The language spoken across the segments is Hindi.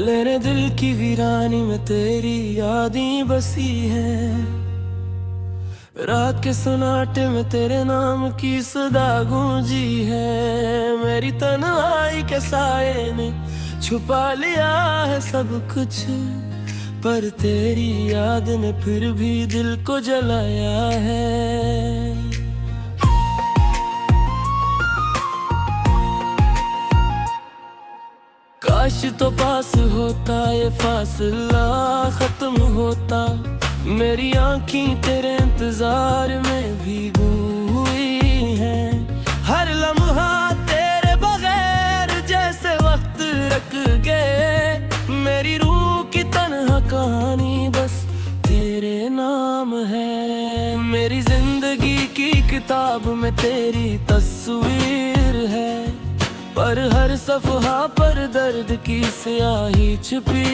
लेने दिल की वीरानी में तेरी यादें बसी हैं। रात के सन्नाटे में तेरे नाम की सदा गूंजी है। मेरी तन्हाई के साए ने छुपा लिया है सब कुछ, पर तेरी याद ने फिर भी दिल को जलाया है। काश तो पास होता ये फासला खत्म होता। मेरी आँखें तेरे इंतजार में भीगी हुई हैं। हर लम्हा तेरे बगैर जैसे वक्त रख गए। मेरी रूह की तन्हा कहानी बस तेरे नाम है। मेरी जिंदगी की किताब में तेरी तस्वीर है, पर हर सफ़हा पर दर्द की स्याही छुपी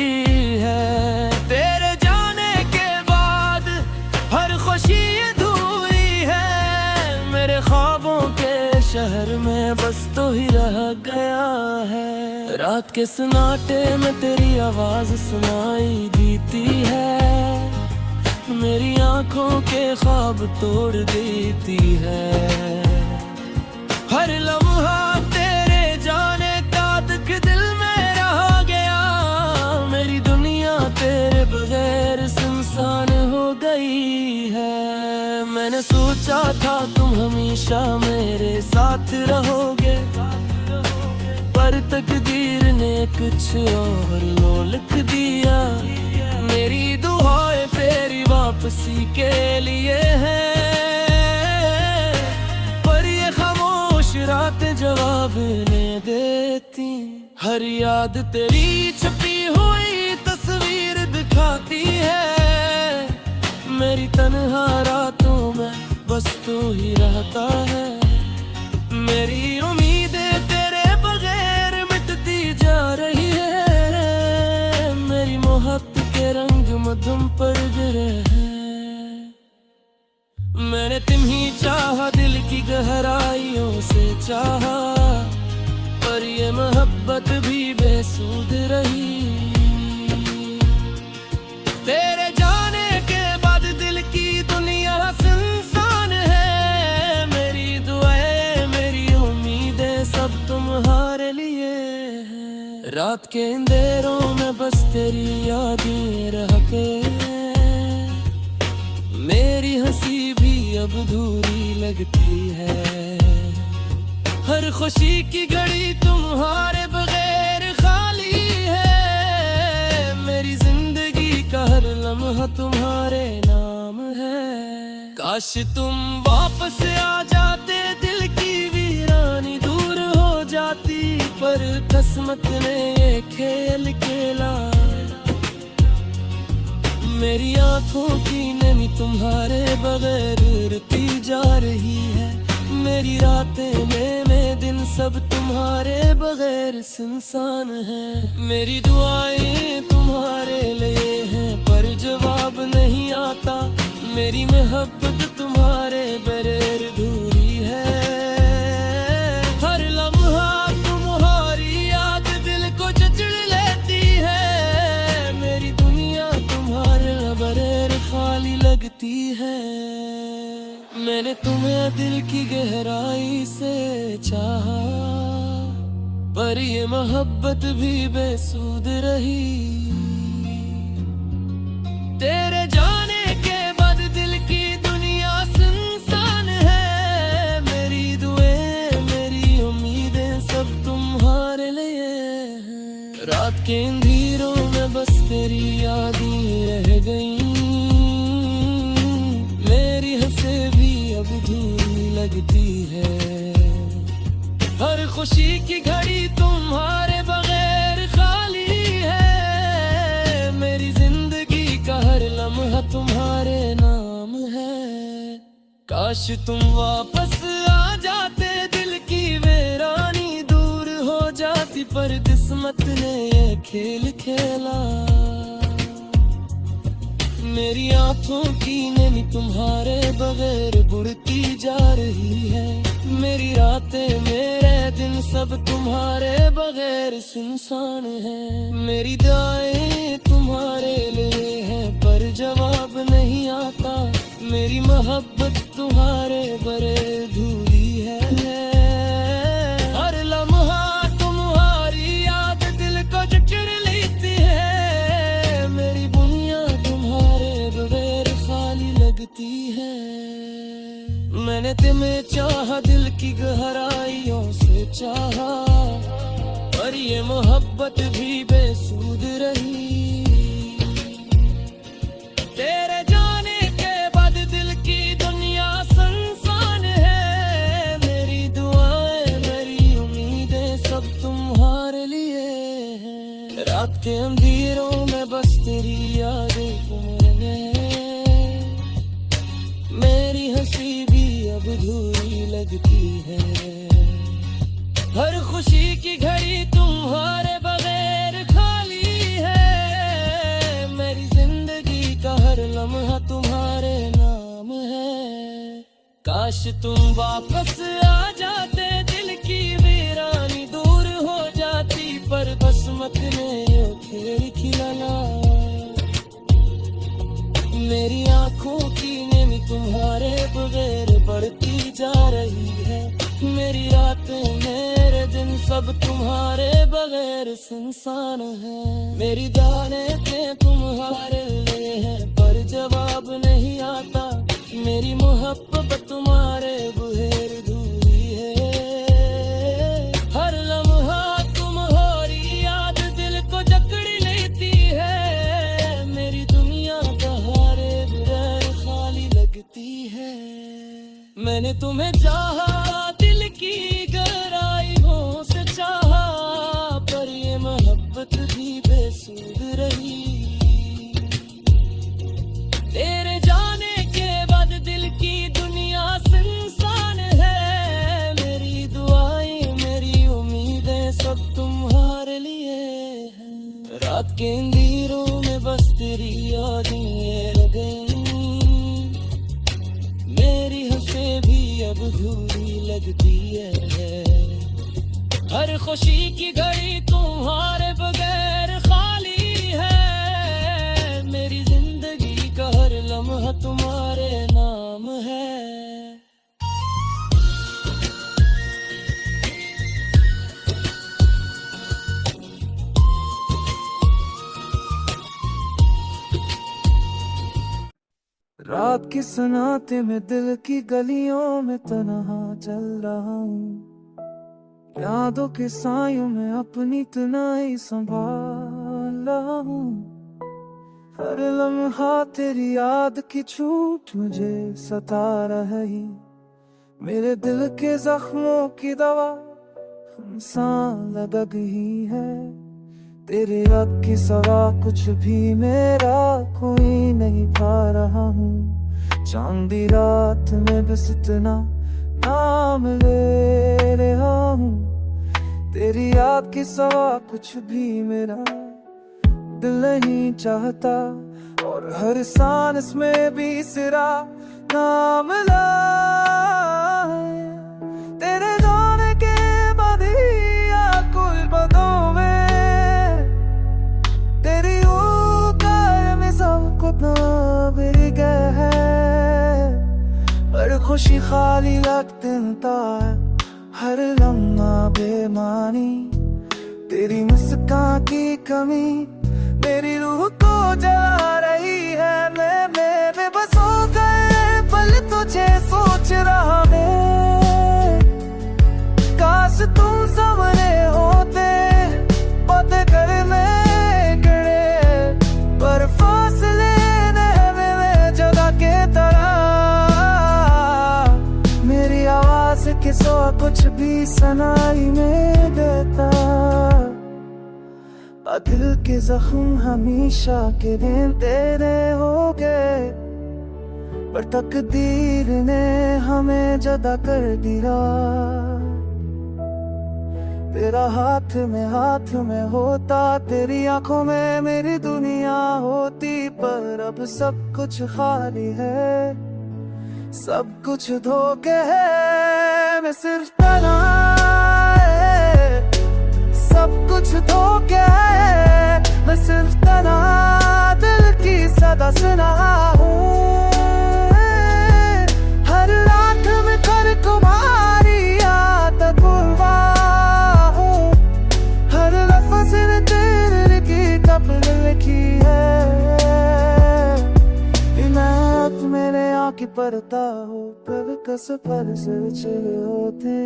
है। तेरे जाने के बाद हर खुशी अधूरी है। मेरे ख्वाबों के शहर में बस तो ही रह गया है। रात के सन्नाटे में तेरी आवाज़ सुनाई देती है। मेरी आँखों के ख्वाब तोड़ देती है। हर लम्हा जाने का दुख दिल में रह गया। मेरी दुनिया तेरे बगैर सुनसान हो गई है। मैंने सोचा था तुम हमेशा मेरे साथ रहोगे, पर तकदीर ने कुछ और लो लिख दिया। मेरी दुआएं तेरी वापसी के लिए है, पर ये खामोश रातें जवाब नहीं देती। हर याद तेरी छुपी हुई तस्वीर दिखाती है। मेरी तन्हा रातों में बस तू ही रहता है। मेरी उम्मीदें तेरे बगैर मिटती जा रही है। मेरी मोहब्बत के रंग मधुम पर गिरे हैं। मैंने तुम्हीं चाहा, दिल की गहराइयों से चाहा, पर ये मोहब्बत भी बेसुध रही। तेरे जाने के बाद दिल की दुनिया सुनसान है। मेरी दुआएं मेरी उम्मीदें सब तुम्हारे लिए है। रात के अंधेरों में बस तेरी यादें रह के मेरी हंसी भी अब अधूरी लगती है। हर खुशी की घड़ी तुम्हारे बगैर खाली है। मेरी जिंदगी का हर लम्हा तुम्हारे नाम है। काश तुम वापस आ जाते, दिल की वीरानी दूर हो जाती, पर किस्मत ने ये खेल खेला। मेरी आँखों की नमी तुम्हारे बगैर रुती जा रही है। मेरी रातें में दिन सब तुम्हारे बगैर सुनसान है। मेरी दुआएं तुम्हारे लिए हैं, पर जवाब नहीं आता। मेरी मोहब्बत तुम्हारे बगैर अधूरी है। हर लम्हा तुम्हारी याद दिल को जकड़ लेती है। मेरी दुनिया तुम्हारे बगैर खाली लगती है। मैंने तुम्हें दिल की गहराई से चाहा, पर ये मोहब्बत भी बेसुध रही। तेरे जाने के बाद दिल की दुनिया सुनसान है। मेरी दुआएं मेरी उम्मीदें सब तुम्हारे लिए हैं। रात के अंधेरों में बस तेरी यादें रह गई। मेरी हंसें भी अब अधूरी लगती है। हर खुशी की घड़ी तुम्हारे बगैर खाली है। मेरी जिंदगी का हर लम्हा तुम्हारे नाम है। काश तुम वापस आ जाते, दिल की वीरानी दूर हो जाती, पर किस्मत ने ये खेल खेला। मेरी आंखों की नमी तुम्हारे बगैर बुढ़ती जा रही है। मेरी रातें मेरे दिन सब तुम्हारे बगैर सुनसान है। मेरी दुआएं तुम्हारे लिए हैं पर जवाब नहीं आता। मेरी मोहब्बत तुम्हारे बरे अधूरी है। हर लम्हा तुम्हारी याद दिल को जकड़ लेती है। मेरी दुनिया तुम्हारे बगैर खाली लगती है। मैंने तुम्हें चाहा, दिल की गहराइयों से चाहा, पर ये मोहब्बत भी बेसुध रही। तेरे जाने के बाद दिल की दुनिया सुनसान है। मेरी दुआएं मेरी उम्मीदें सब तुम्हारे लिए हैं। रात के अंधेरों में बस तेरी यादें पुरने। मेरी हंसी भी अब अधूरी लगती है। हर खुशी की घड़ी तुम्हारे बगैर खाली है। मेरी जिंदगी का हर लम्हा तुम्हारे नाम है। काश तुम वापस आ जाते, दिल की वीरानी दूर हो जाती। पर बस मत में यो खेल खिलाना। मेरी आंखों की नमी तुम्हारे बगैर बढ़ती जा रही है। मेरी रातें मेरे दिन सब तुम्हारे बगैर सुनसान है। मेरी दानें तुम्हारे लिए हैं पर जवाब नहीं आता। मेरी मोहब्बत तुम्हारे बगैर अधूरी है। हर लम्हा तुम्हारी याद दिल को जकड़ लेती है। मेरी दुनिया तुम्हारे बगैर खाली लगती है। मैंने तुम्हें चाहा, दिल की गहराइयों से चाहा, पर ये मोहब्बत भी बेसुध रही। तेरे जाने के बाद दिल की दुनिया सुनसान है। मेरी दुआएं मेरी उम्मीदें सब तुम्हारे लिए हैं। रात के अंधेरों में बस तेरी यादें रह गईं। मेरी हंसें भी अब अधूरी लगती है। हर खुशी की घड़ी तुम्हारे बगैर खाली है। मेरी जिंदगी का हर लम्हा तुम्हारे नाम है। रात की सन्नाटे में दिल की गलियों में तन्हा चल रहा हूँ। यादों के सायों में अपनी तन्हाई संभाल रहा हूँ। हर लम्हा तेरी याद की छूट मुझे सता रही। मेरे दिल के जख्मों की दवा इंसान लग ही है। तेरे रब की सवा कुछ भी मेरा कोई नहीं पा रहा हूँ। चांदी रात में बस इतना नाम ले रहा हूँ। तेरी याद की सवा कुछ भी मेरा दिल नहीं चाहता। और हर सांस में भी सिरा नाम लाए। तेरे जाने के बाद ही आकुल बदों में तेरी में सबको मेरी गए है। हर खुशी खाली लगता है, हर लम्हा बेमानी। तेरी मुस्कान की कमी मेरी रूह को जला रही है। मैं बस हो गए पल तुझे सोच रहा मैं। काश तुम सामने होते बातें करने पर फासले में जगह के तरह। मेरी आवाज के सिवा कुछ भी सुनाई नहीं देता। दिल के जख्म हमेशा के दिन तेरे हो गए। पर तकदीर ने हमें जुदा कर दिया। तेरा हाथ में होता, तेरी आंखों में मेरी दुनिया होती। पर अब सब कुछ खाली है, सब कुछ धोखे है। मैं सिर्फ तना, सब कुछ धोखे है। मैं सिर्फ तना दिल की सदा सुना हूँ। हर रात में कर तुम्हारी याद गुलवा हूँ। हर लफ्ज़ में तेरे की कपल लिखी है। मैं मेरे आँखें पढ़ता हूँ, कभी कस पर से चले होते।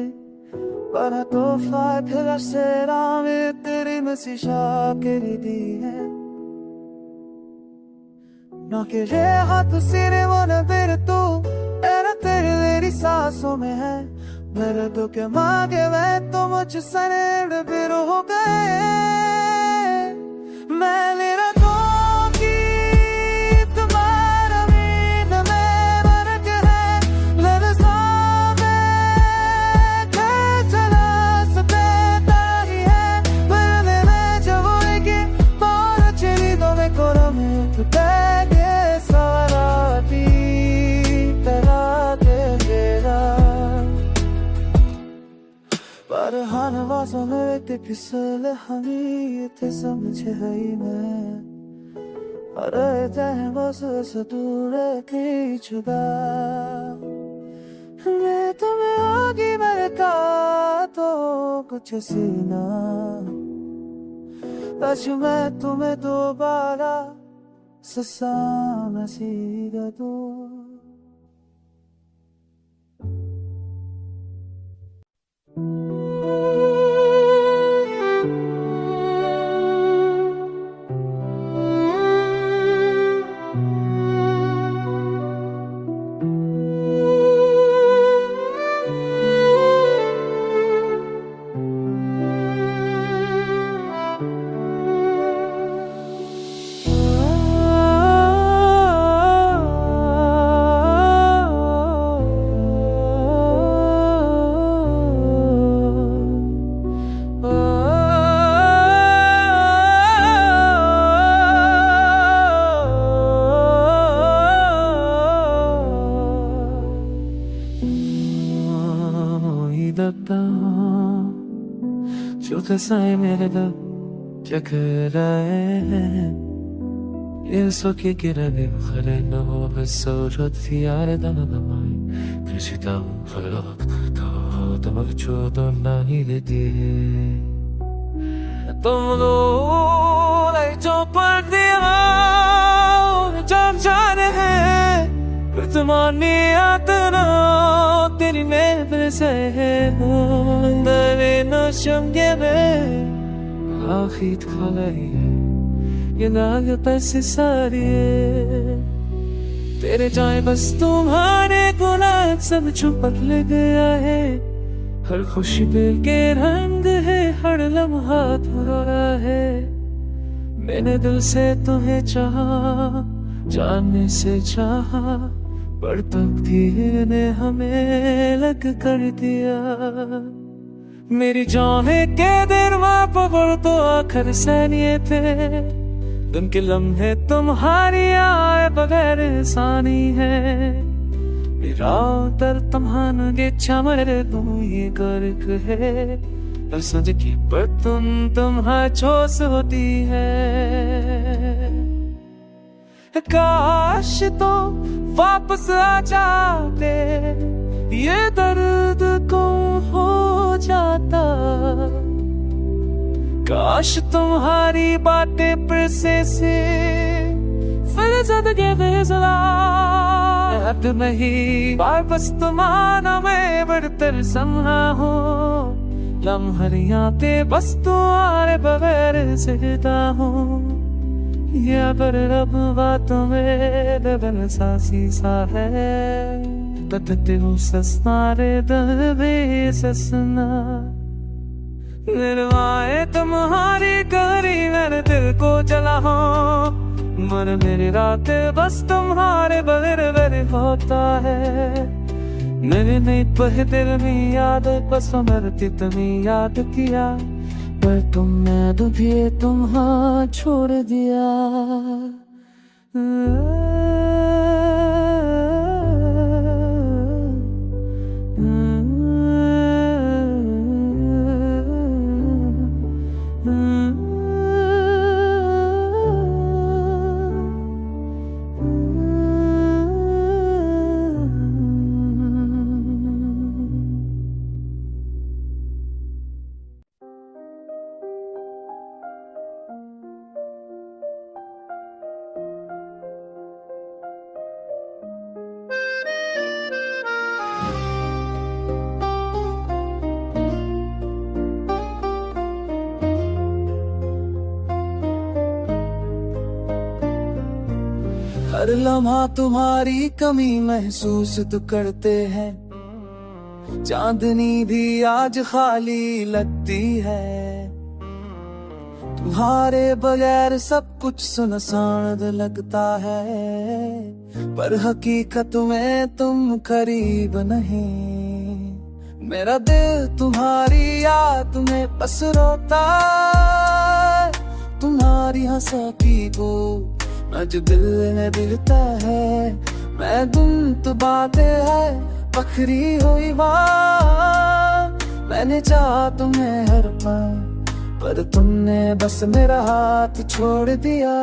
पर तोहफा फिर से में तेरी मसीहा करी दी है। ना के रे हाथ सिरे वो न फिर तू, तेरा तेरे मेरी सांसों में है। मेरे तो के मांगे मैं तो मुझ सने फिर हो गए। मैं मेरा पर हनवासों में ते फिसल हमी ते समझे है मैं। अरे तेरे बस से दूर की जुदा, मैं तुम्हें आगे बढ़ता तो कुछ सीना। आज मैं तुम्हें दोबारा ससाना सीधा दो। जो कसाए मेरे दिल Çakırayım Yılsoki girelim Halen o ve sorut Fiyareden alamay Kışıdan fırlat Dağıtmak çoğundan hiledi तुम लोग जो पर दिया जब जाने हैं तुम्हारी आतना तेरी महफिल से है दरे नशम के में आखिर खाली है ये लागत से सारी तेरे जाए बस तुम्हारे गुलाब सब छुपक ले गया है हर खुशी दिल के रंग है हर लम्हा थोड़ा है मैंने दिल से तुम्हें चाहा जानने से चाहा पर तकदीर ने हमें अलग कर दिया मेरी जान के देर पर तो आखिर सैनिये थे दिन के लम्हे तुम्हारी आए बगैर इंसानी है मेरा दर्द तमहान गे मेरे तुम ये गर्क है समझ की पर तुम्हारा छोस होती है काश तो वापस आ जाते ये दर्द कौन हो जाता काश तुम्हारी बातें फिर से फिर जिंदगी बेजला हद नहीं बार बस तुम्हारा मैं बढ़तर संहा हो लम्हरियां ते बस तुम्हारे बगैर जिंदा हूँ ये अगर रब बातों में दबन सा सीसा है बदते हो सस्नारे दबे ससना निर्वाए तुम्हारी करी मैंने दिल को जला हो मन मेरी रात बस तुम्हारे बगैर बगैर होता है मेरे नहीं पहे तेरे नहीं याद बस मरती तुम्हें याद किया पर तुमने दुभी तुम हाँ छोड़ दिया हर लम्हा तुम्हारी कमी महसूस तो करते हैं चांदनी भी आज खाली लगती है तुम्हारे बगैर सब कुछ सुनसान लगता है पर हकीकत में तुम करीब नहीं मेरा दिल तुम्हारी याद में बस रोता तुम्हारी हंसी को आज दिल में दिलता है मैं तुम तो बातें है बखरी हुई बात मैंने चाहा तुम्हें हर पल पर तुमने बस मेरा हाथ छोड़ दिया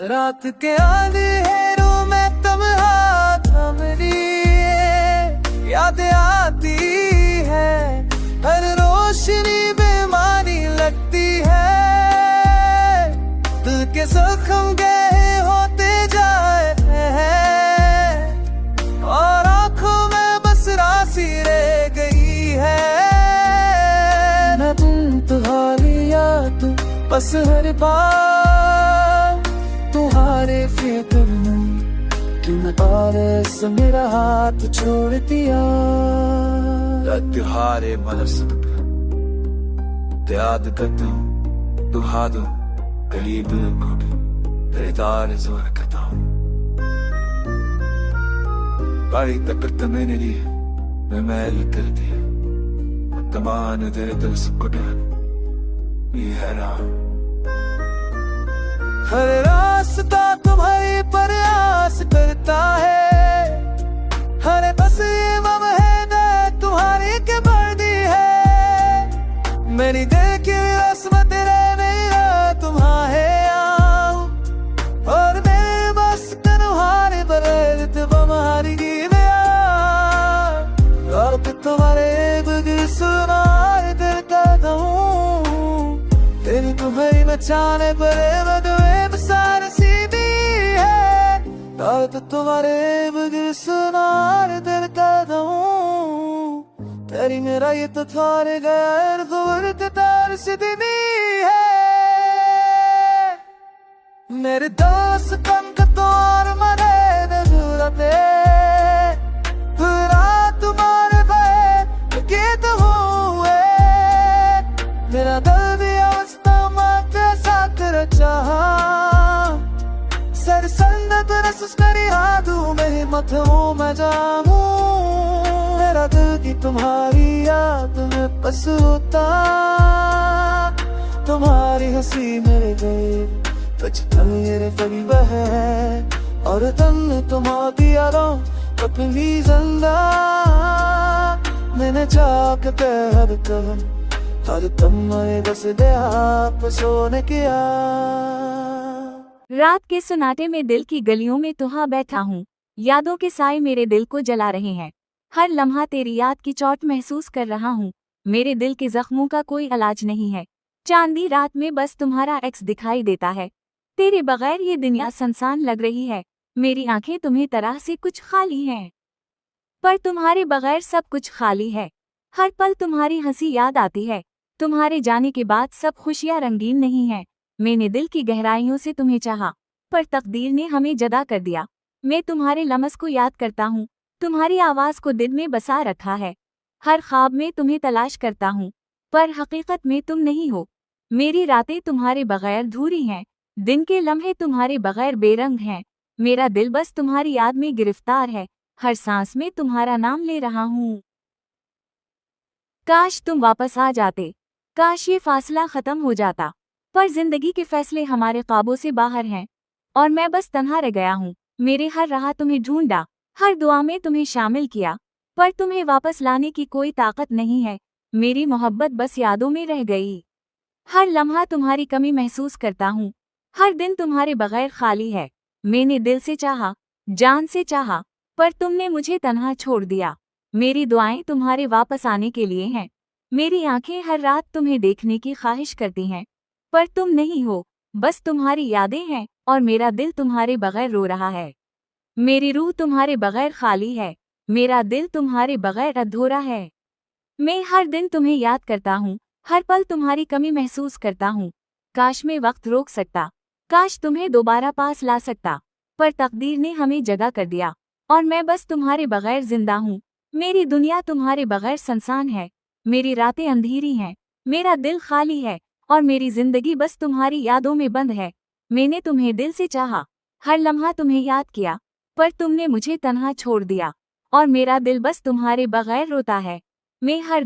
रात के अंधेरों में तुम हाथ मेरी याद आती है हर रोशनी बीमारी लगती है दिल के जख्म गहरे होते जाए हैं और आंखों में बस रासी रह गई है न तुम तुम्हारी याद बस हर बार तुम्हारे फिक्र में कि मैं पारस मेरा हाथ छोड़ दिया तुम्हारे मनस याद करता हूँ दुहा दो करीब तेरे तार जोर करता हूँ बारी तक मैंने लिए मैं मैल कर दिया तमान तेरे दिल से कुटान ये है राम हर रास्ता तुम्हारी प्रयास करता है हर बस ये मम है न तुम्हारी के बर्दी है मेरी दिल की रस्म तेरे मेरा तुम्हारे आऊं और मेरे बस तुम्हारे बगैर तुम्हारी गया और तुम्हारे बगैर सुनार करता हूँ तेरी तुम्हारी बचाने पर मैं सार सीधी है और तुम्हारे बगैर सुनार करता हूँ तेरी मेरा ये तो थारे गैर दूर तार सीधी है मेरे दोस्त कम का तोर मरे नजरते पूरा तुम्हारे पे के तो हुए मेरा दिल भी अवस्था माते साथ रचा सर संदत रस करी हाथों में हिम्मत हूँ मैं जाऊँ मेरा दिल की तुम्हारी याद में बस होता तुम्हारी हंसी मेरे गए बचपन मेरे करीब है और तुमने तुम्हारी यारों अपनी जिंदा मैंने जाके हर कदम हर तुम्हारे बस दे आप सोने किया रात के सुनाटे में दिल की गलियों में तुहा बैठा हूँ यादों के साए मेरे दिल को जला रहे हैं हर लम्हा तेरी याद की चोट महसूस कर रहा हूँ मेरे दिल के जख्मों का कोई इलाज नहीं है चांदी रात में बस तुम्हारा एक्स दिखाई देता है तेरे बगैर ये दुनिया सुनसान लग रही है मेरी आंखें तुम्हें तरह से कुछ खाली हैं पर तुम्हारे बगैर सब कुछ खाली है हर पल तुम्हारी हंसी याद आती है तुम्हारे जाने के बाद सब खुशियां रंगीन नहीं है मैंने दिल की गहराइयों से तुम्हें चाहा पर तकदीर ने हमें जदा कर दिया मैं तुम्हारे लम्स को याद करता हूँ तुम्हारी आवाज को दिल में बसा रखा है हर ख्वाब में तुम्हें तलाश करता हूँ पर हकीकत में तुम नहीं हो मेरी रातें तुम्हारे बगैर धूरी हैं दिन के लम्हे तुम्हारे बगैर बेरंग हैं मेरा दिल बस तुम्हारी याद में गिरफ्तार है हर सांस में तुम्हारा नाम ले रहा हूँ। काश तुम वापस आ जाते, काश ये फासला खत्म हो जाता, पर जिंदगी के फैसले हमारे ख्वाबों से बाहर हैं और मैं बस तन्हा रह गया हूँ। मेरे हर राह तुम्हें ढूंढा, हर दुआ में तुम्हें शामिल किया, पर तुम्हें वापस लाने की कोई ताकत नहीं है। मेरी मोहब्बत बस यादों में रह गई। हर लम्हा तुम्हारी कमी महसूस करता हूँ, हर दिन तुम्हारे बगैर खाली है। मैंने दिल से चाहा, जान से चाहा, पर तुमने मुझे तन्हा छोड़ दिया। मेरी दुआएं तुम्हारे वापस आने के लिए हैं। मेरी आंखें हर रात तुम्हें देखने की ख्वाहिश करती हैं, पर तुम नहीं हो, बस तुम्हारी यादें हैं और मेरा दिल तुम्हारे बगैर रो रहा है। मेरी रूह तुम्हारे बगैर खाली है, मेरा दिल तुम्हारे बगैर अधूरा है। मैं हर दिन तुम्हें याद करता हूँ, हर पल तुम्हारी कमी महसूस करता हूँ। काश मैं वक्त रोक सकता, काश तुम्हें दोबारा पास ला सकता, पर तकदीर ने हमें जगा कर दिया और मैं बस तुम्हारे बगैर जिंदा हूँ। मेरी दुनिया तुम्हारे बगैर सुनसान है, मेरी रातें अंधेरी हैं, मेरा दिल खाली है और मेरी जिंदगी बस तुम्हारी यादों में बंद है। मैंने तुम्हें दिल से चाहा, हर लम्हा तुम्हें याद किया, पर तुमने मुझे तन्हा छोड़ दिया और मेरा दिल बस तुम्हारे बगैर रोता है। मैं हर